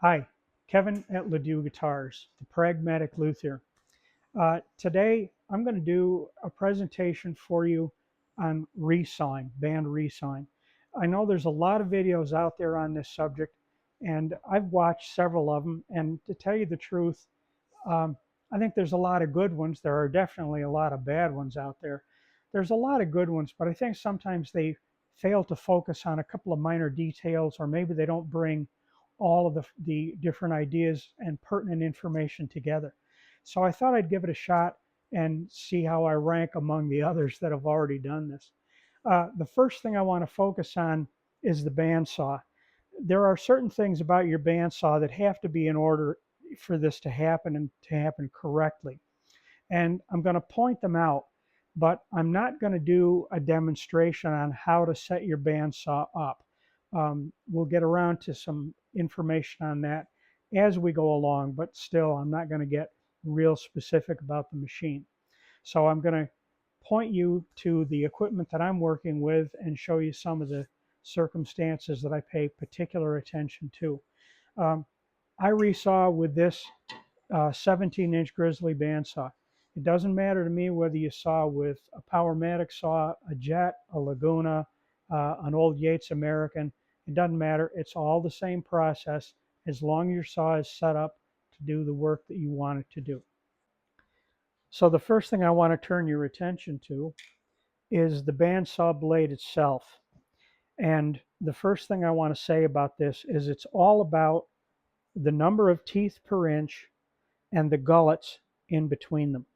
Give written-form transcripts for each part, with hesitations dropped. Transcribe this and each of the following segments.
Hi, Kevin at Ledoux Guitars, the Pragmatic Luthier. Today, I'm going to do a presentation for you on resawing, band resawing. I know there's a lot of videos out there on this subject, and I've watched several of them. And to tell you the truth, um, I think there's a lot of good ones. There are definitely a lot of bad ones out there. There's a lot of good ones, but I think sometimes they fail to focus on a couple of minor details, or maybe they don't bring all of the different ideas and pertinent information together. So I thought I'd give it a shot and see how I rank among the others that have already done this. The first thing I want to focus on is the bandsaw. There are certain things about your bandsaw that have to be in order for this to happen and to happen correctly. And I'm going to point them out, but I'm not going to do a demonstration on how to set your bandsaw up. We'll get around to some information on that as we go along, but still, I'm not going to get real specific about the machine. So I'm going to point you to the equipment that I'm working with and show you some of the circumstances that I pay particular attention to. Um, I resaw with this 17-inch grizzly bandsaw. It doesn't matter to me whether you saw with a Powermatic saw, a Jet, a Laguna, an old Yates American. It doesn't matter. It's all the same process as long as your saw is set up to do the work that you want it to do. So the first thing I want to turn your attention to is the bandsaw blade itself. And the first thing I want to say about this is it's all about the number of teeth per inch and the gullets in between them.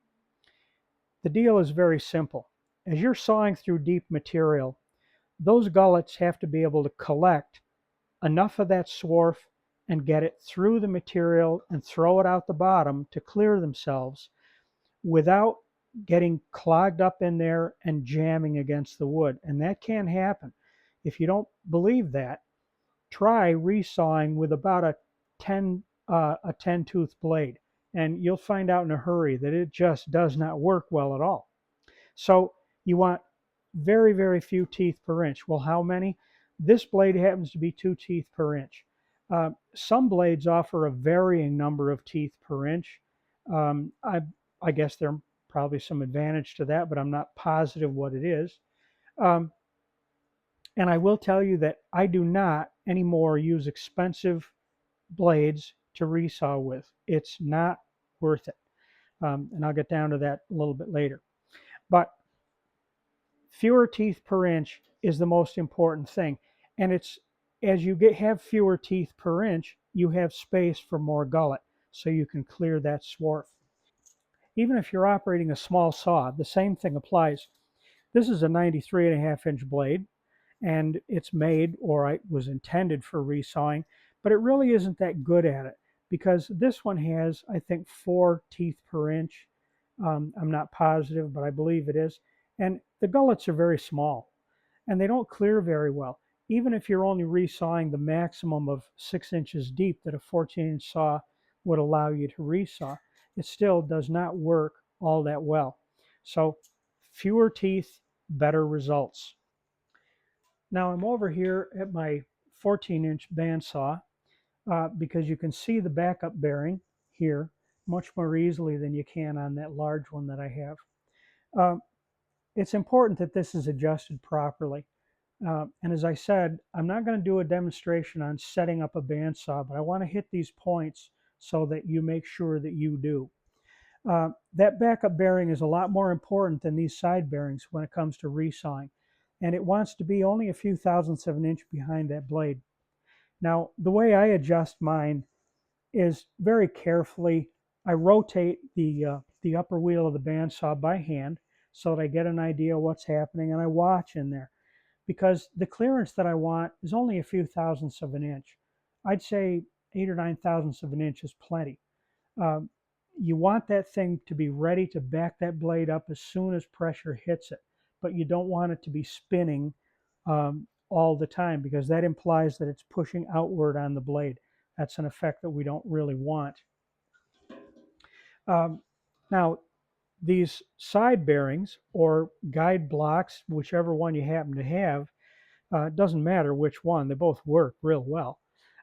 The deal is very simple. As you're sawing through deep material, those gullets have to be able to collect enough of that swarf and get it through the material and throw it out the bottom to clear themselves without getting clogged up in there and jamming against the wood. And that can happen. If you don't believe that, try resawing with about a 10 tooth blade, and you'll find out in a hurry that it just does not work well at all. So you want very, very few teeth per inch. Well, how many? This blade happens to be 2 teeth per inch. Some blades offer a varying number of teeth per inch. Um, I, I guess there are probably some advantage to that, but I'm not positive what it is. Um, and I will tell you that I do not anymore use expensive blades to resaw with. It's not worth it. And I'll get down to that a little bit later. But fewer teeth per inch is the most important thing. And it's as you have fewer teeth per inch, you have space for more gullet, so you can clear that swarf. Even if you're operating a small saw, the same thing applies. This is a 93.5-inch blade, and it's made, or it was intended for resawing, but it really isn't that good at it because this one has, I think, 4 teeth per inch. I'm not positive, but I believe it is. And the gullets are very small and they don't clear very well. Even if you're only resawing the maximum of 6 inches deep that a 14-inch saw would allow you to resaw, it still does not work all that well. So fewer teeth, better results. Now I'm over here at my 14-inch bandsaw because you can see the backup bearing here much more easily than you can on that large one that I have. Uh, it's important that this is adjusted properly. And as I said, I'm not going to do a demonstration on setting up a bandsaw, but I want to hit these points so that you make sure that you do. That backup bearing is a lot more important than these side bearings when it comes to resawing. And it wants to be only a few thousandths of an inch behind that blade. Now, the way I adjust mine is very carefully. I rotate the upper wheel of the bandsaw by hand so that I get an idea of what's happening, and I watch in there because the clearance that I want is only a few thousandths of an inch. I'd say 8 or 9 thousandths of an inch is plenty. Um, you want that thing to be ready to back that blade up as soon as pressure hits it, but you don't want it to be spinning all the time because that implies that it's pushing outward on the blade. That's an effect that we don't really want. Um, Now, these side bearings or guide blocks, whichever one you happen to have, doesn't matter which one, they both work real well.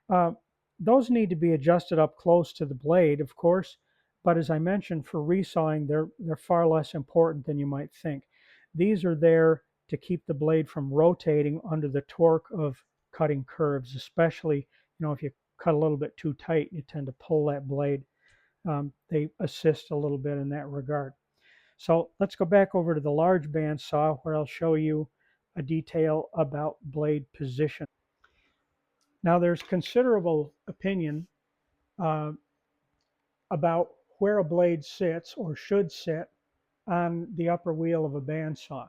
Uh, Those need to be adjusted up close to the blade, of course, but as I mentioned, for resawing, they're far less important than you might think. These are there to keep the blade from rotating under the torque of cutting curves, especially, if you cut a little bit too tight, you tend to pull that blade. They assist a little bit in that regard. So let's go back over to the large bandsaw where I'll show you a detail about blade position. Now there's considerable opinion uh, about where a blade sits or should sit on the upper wheel of a bandsaw.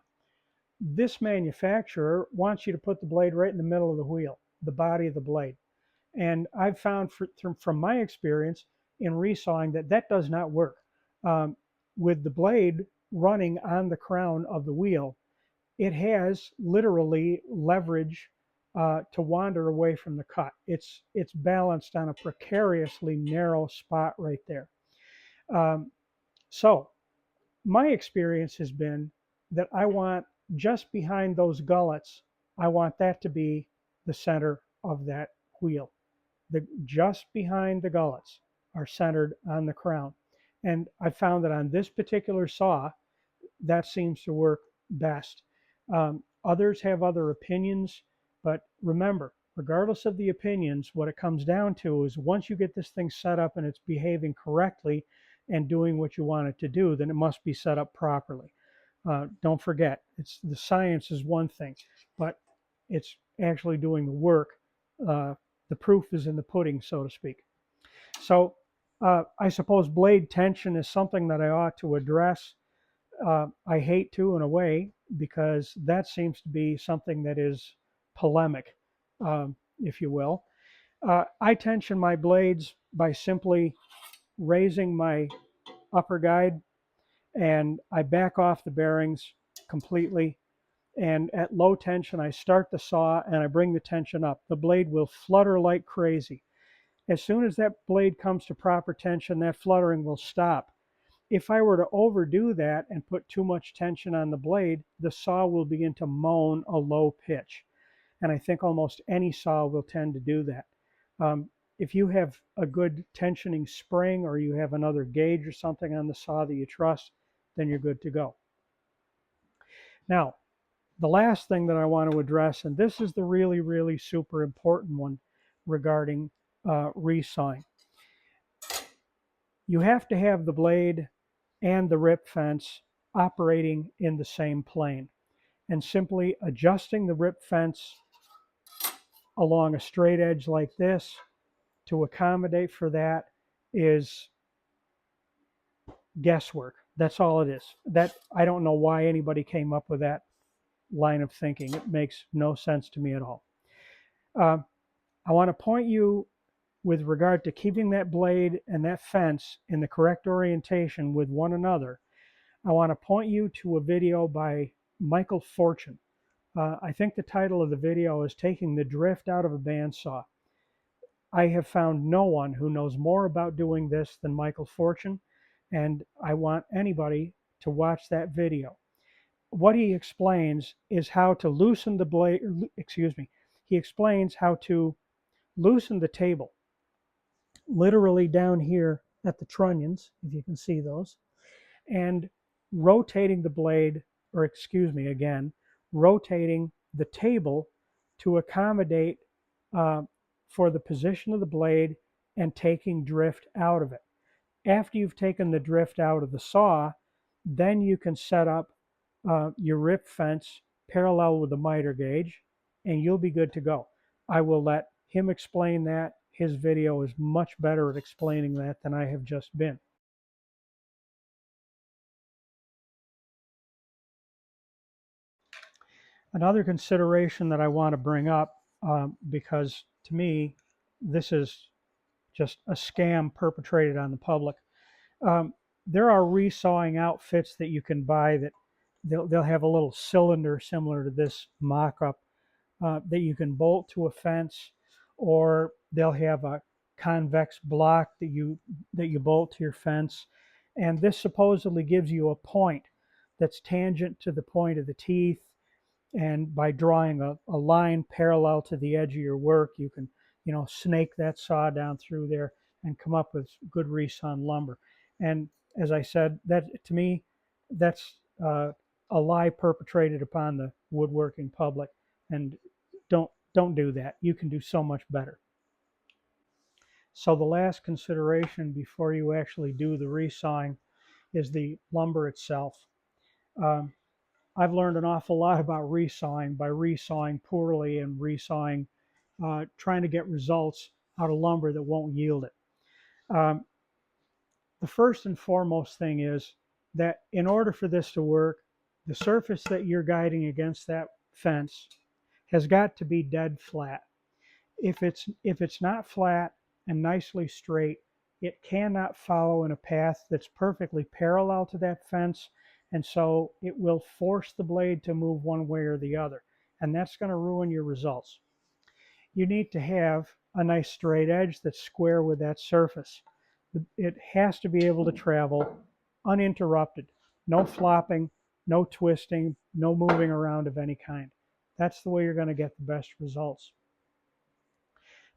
This manufacturer wants you to put the blade right in the middle of the wheel, the body of the blade. And I've found from my experience in resawing that does not work. Um, with the blade running on the crown of the wheel, it has literally leverage to wander away from the cut. It's balanced on a precariously narrow spot right there. Um, so my experience has been that I want just behind those gullets, I want that to be the center of that wheel. Just behind the gullets are centered on the crown. And I found that on this particular saw, that seems to work best. Others have other opinions, but remember, regardless of the opinions, what it comes down to is once you get this thing set up and it's behaving correctly and doing what you want it to do, then it must be set up properly. Don't forget, it's the science is one thing, but it's actually doing the work. The proof is in the pudding, so to speak. So I suppose blade tension is something that I ought to address. I hate to, in a way, because that seems to be something that is polemic, if you will. I tension my blades by simply raising my upper guide, and I back off the bearings completely. And at low tension, I start the saw and I bring the tension up. The blade will flutter like crazy. As soon as that blade comes to proper tension, that fluttering will stop. If I were to overdo that and put too much tension on the blade, the saw will begin to moan a low pitch. And I think almost any saw will tend to do that. If you have a good tensioning spring or you have another gauge or something on the saw that you trust, then you're good to go. Now, the last thing that I want to address, and this is the really, really super important one regarding resawing. You have to have the blade and the rip fence operating in the same plane. And simply adjusting the rip fence along a straight edge like this to accommodate for that is guesswork. That's all it is. That I don't know why anybody came up with that line of thinking. It makes no sense to me at all. I want to point you with regard to keeping that blade and that fence in the correct orientation with one another. I want to point you to a video by Michael Fortune. I think the title of the video is Taking the Drift Out of a Bandsaw. I have found no one who knows more about doing this than Michael Fortune, and I want anybody to watch that video. What he explains is how to loosen the blade, he explains how to loosen the table, literally down here at the trunnions, if you can see those, and rotating the blade, or rotating the table to accommodate for the position of the blade and taking drift out of it. After you've taken the drift out of the saw, then you can set up your rip fence parallel with the miter gauge, and you'll be good to go. I will let him explain that. His video is much better at explaining that than I have just been. Another consideration that I want to bring up, because to me, this is just a scam perpetrated on the public. Um, there are resawing outfits that you can buy that they'll have a little cylinder similar to this mock-up that you can bolt to a fence, or they'll have a convex block that you bolt to your fence, and this supposedly gives you a point that's tangent to the point of the teeth, and by drawing a line parallel to the edge of your work, you can snake that saw down through there and come up with good resawn lumber. And as I said, that to me, that's a lie perpetrated upon the woodworking public. And don't do that. You can do so much better. So the last consideration before you actually do the resawing is the lumber itself. Um, I've learned an awful lot about resawing by resawing poorly and resawing, trying to get results out of lumber that won't yield it. Um, the first and foremost thing is that in order for this to work, the surface that you're guiding against that fence has got to be dead flat. If it's not flat and nicely straight, it cannot follow in a path that's perfectly parallel to that fence, and so it will force the blade to move one way or the other, and that's going to ruin your results. You need to have a nice straight edge that's square with that surface. It has to be able to travel uninterrupted, no flopping, no twisting, no moving around of any kind. That's the way you're going to get the best results.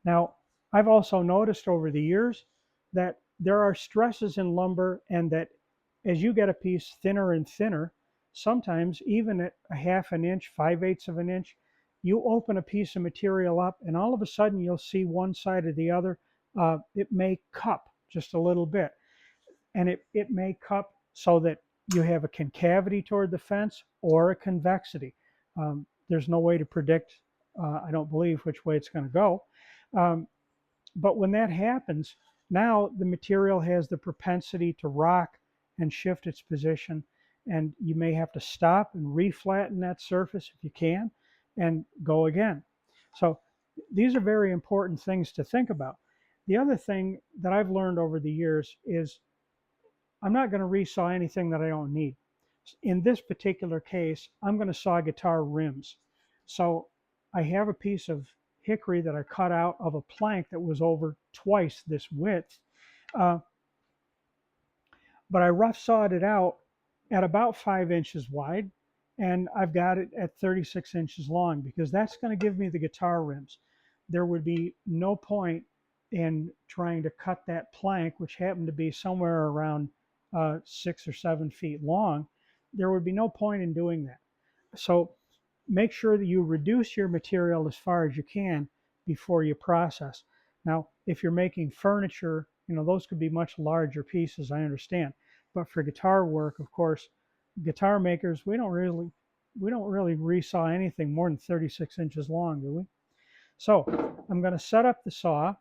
Now, I've also noticed over the years that there are stresses in lumber, and that as you get a piece thinner and thinner, sometimes even at a half an inch, 5/8 of an inch, you open a piece of material up and all of a sudden you'll see one side or the other, it may cup just a little bit. And it may cup so that you have a concavity toward the fence or a convexity. There's no way to predict, I don't believe, which way it's going to go. Um, but when that happens, now the material has the propensity to rock and shift its position, and you may have to stop and reflatten that surface if you can, and go again. So these are very important things to think about. The other thing that I've learned over the years is I'm not going to resaw anything that I don't need. In this particular case, I'm going to saw guitar rims. So I have a piece of hickory that I cut out of a plank that was over twice this width. Uh, but I rough sawed it out at about 5 inches wide, and I've got it at 36 inches long because that's going to give me the guitar rims. There would be no point in trying to cut that plank, which happened to be somewhere around 6 or 7 feet long. There would be no point in doing that. So make sure that you reduce your material as far as you can before you process. Now, if you're making furniture, those could be much larger pieces, I understand. But for guitar work, of course, guitar makers, we don't really resaw anything more than 36 inches long, do we? So I'm going to set up the saw,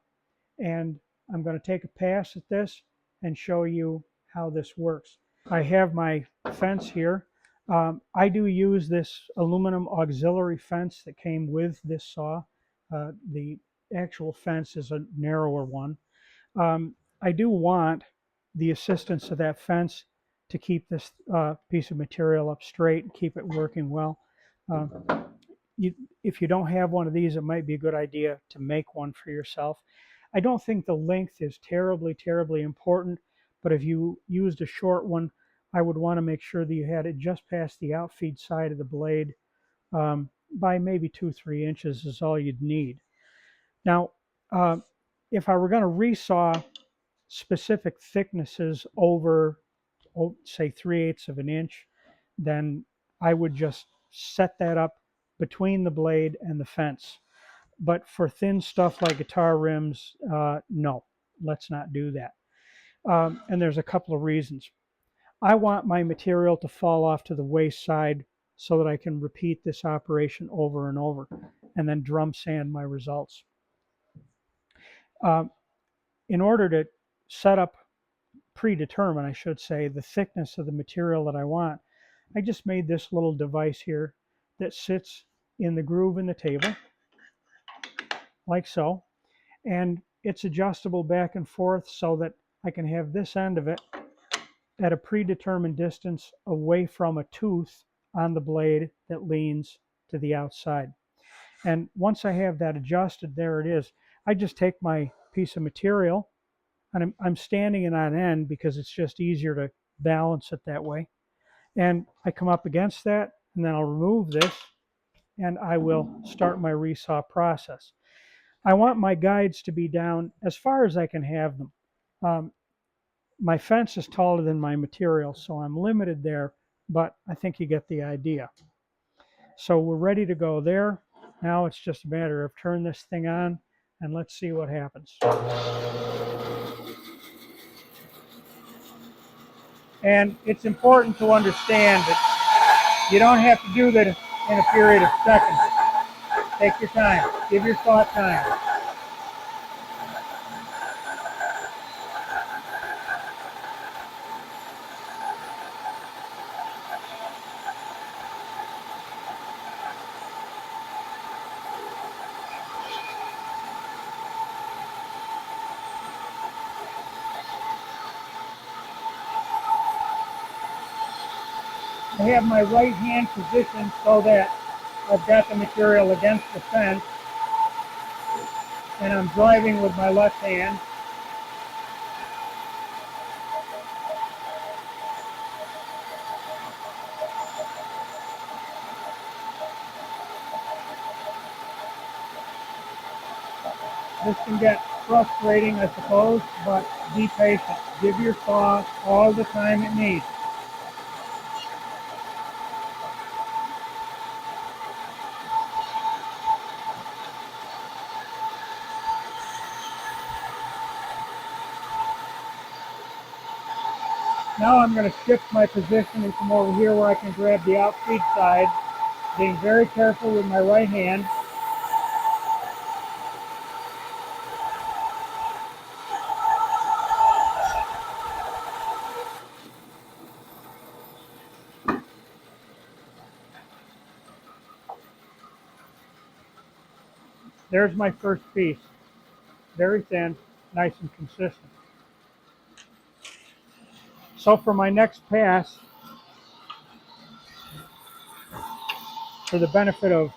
and I'm going to take a pass at this and show you how this works. I have my fence here. I do use this aluminum auxiliary fence that came with this saw. The actual fence is a narrower one. I do want the assistance of that fence to keep this piece of material up straight and keep it working well. Uh, if you don't have one of these, it might be a good idea to make one for yourself. I don't think the length is terribly important, but if you used a short one, I would want to make sure that you had it just past the outfeed side of the blade, by maybe 2-3 inches is all you'd need. Now, if I were going to resaw specific thicknesses over, say, 3/8 of an inch, then I would just set that up between the blade and the fence. But for thin stuff like guitar rims, no, let's not do that. And there's a couple of reasons. I want my material to fall off to the waste side so that I can repeat this operation over and over and then drum sand my results. In order to set up, predetermine, I should say, the thickness of the material that I want, I just made this little device here that sits in the groove in the table, like so, and it's adjustable back and forth so that I can have this end of it at a predetermined distance away from a tooth on the blade that leans to the outside. And once I have that adjusted, there it is. I just take my piece of material, and I'm standing it on end because it's just easier to balance it that way. And I come up against that, and then I'll remove this, and I will start my resaw process. I want my guides to be down as far as I can have them. Um, my fence is taller than my material, so I'm limited there, but I think you get the idea. So we're ready to go there. Now it's just a matter of turn this thing on and let's see what happens. And it's important to understand that you don't have to do that in a period of seconds. Take your time. Give your thought time. I have my right hand positioned so that I've got the material against the fence and I'm driving with my left hand. This can get frustrating, I suppose, but be patient. Give your saw all the time it needs. Now I'm going to shift my position and come over here where I can grab the outfeed side, being very careful with my right hand. There's my first piece. Very thin, nice and consistent. So for my next pass, for the benefit of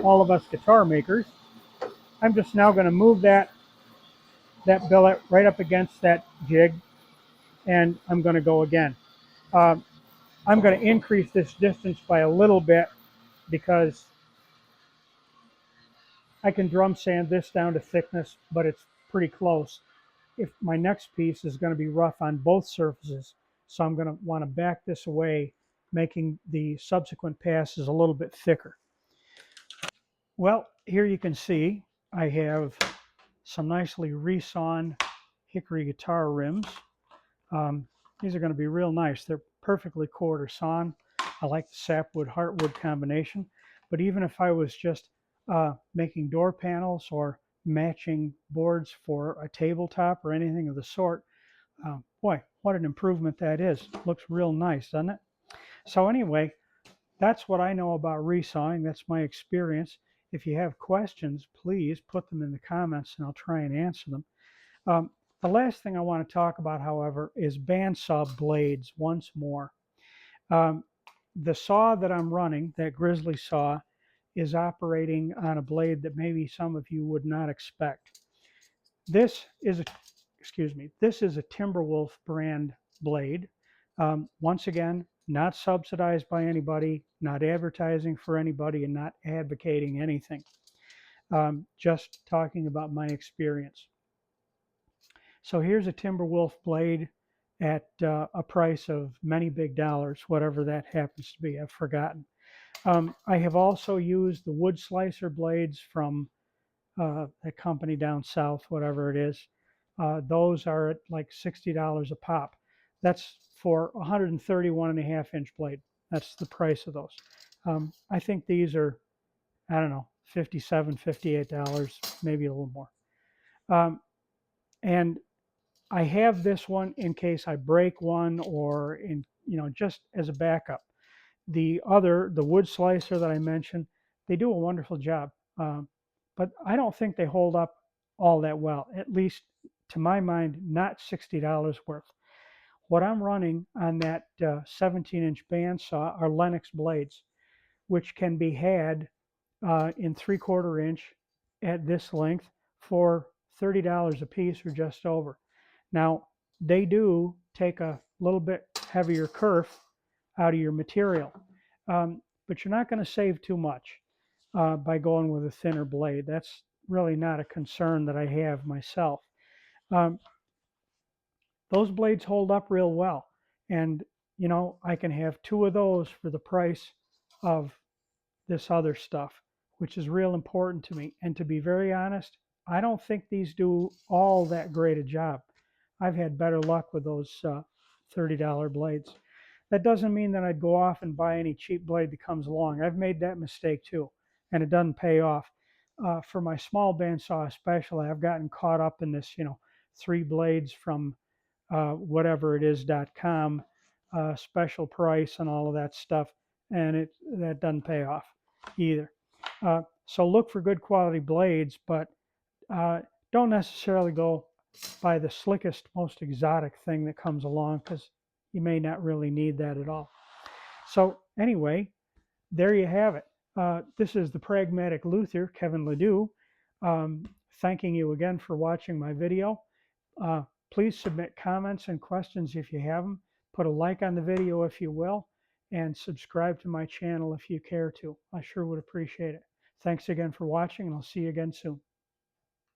all of us guitar makers, I'm just now going to move that billet right up against that jig, and I'm going to go again. Uh, I'm going to increase this distance by a little bit because I can drum sand this down to thickness, but it's pretty close. If my next piece is going to be rough on both surfaces, so I'm going to want to back this away, making the subsequent passes a little bit thicker. Well, here you can see I have some nicely resawn hickory guitar rims. These are going to be real nice. They're perfectly quarter sawn. I like the sapwood heartwood combination. But even if I was just making door panels or matching boards for a tabletop or anything of the sort, boy, what an improvement that is. Looks real nice, doesn't it? So anyway, that's what I know about resawing. That's my experience. If you have questions, please put them in the comments and I'll try and answer them. Um, the last thing I want to talk about, however, is bandsaw blades once more. Um, the saw that I'm running, that Grizzly saw, is operating on a blade that maybe some of you would not expect. This is a, excuse me, this is a Timberwolf brand blade. Once again, not subsidized by anybody, not advertising for anybody, and not advocating anything. Just talking about my experience. So here's a Timberwolf blade at a price of many big dollars, whatever that happens to be. I've forgotten. I have also used the wood slicer blades from a company down south, whatever it is. Those are at like $60 a pop. That's for 131.5-inch blade. That's the price of those. I think these are, I don't know, $57, $58, maybe a little more. And I have this one in case I break one or in, just as a backup. The wood slicer that I mentioned, they do a wonderful job. But I don't think they hold up all that well, at least to my mind, not $60 worth. What I'm running on that 17-inch bandsaw are Lennox blades, which can be had in 3/4 inch at this length for $30 a piece or just over. Now, they do take a little bit heavier kerf out of your material, but you're not going to save too much by going with a thinner blade. That's really not a concern that I have myself. Um, those blades hold up real well. And, you know, I can have two of those for the price of this other stuff, which is real important to me. And to be very honest, I don't think these do all that great a job. I've had better luck with those $30 blades. That doesn't mean that I'd go off and buy any cheap blade that comes along. I've made that mistake too, and it doesn't pay off. For my small bandsaw especially, I've gotten caught up in this, you know, three blades from whatever it is.com, special price and all of that stuff, and that doesn't pay off either. So look for good quality blades, but uh, don't necessarily go buy the slickest, most exotic thing that comes along, because you may not really need that at all. So anyway, there you have it. This is the Pragmatic Luthier, Kevin Ledoux, thanking you again for watching my video. Uh, Please submit comments and questions if you have them. Put a like on the video if you will, and subscribe to my channel if you care to. I sure would appreciate it. Thanks again for watching, and I'll see you again soon.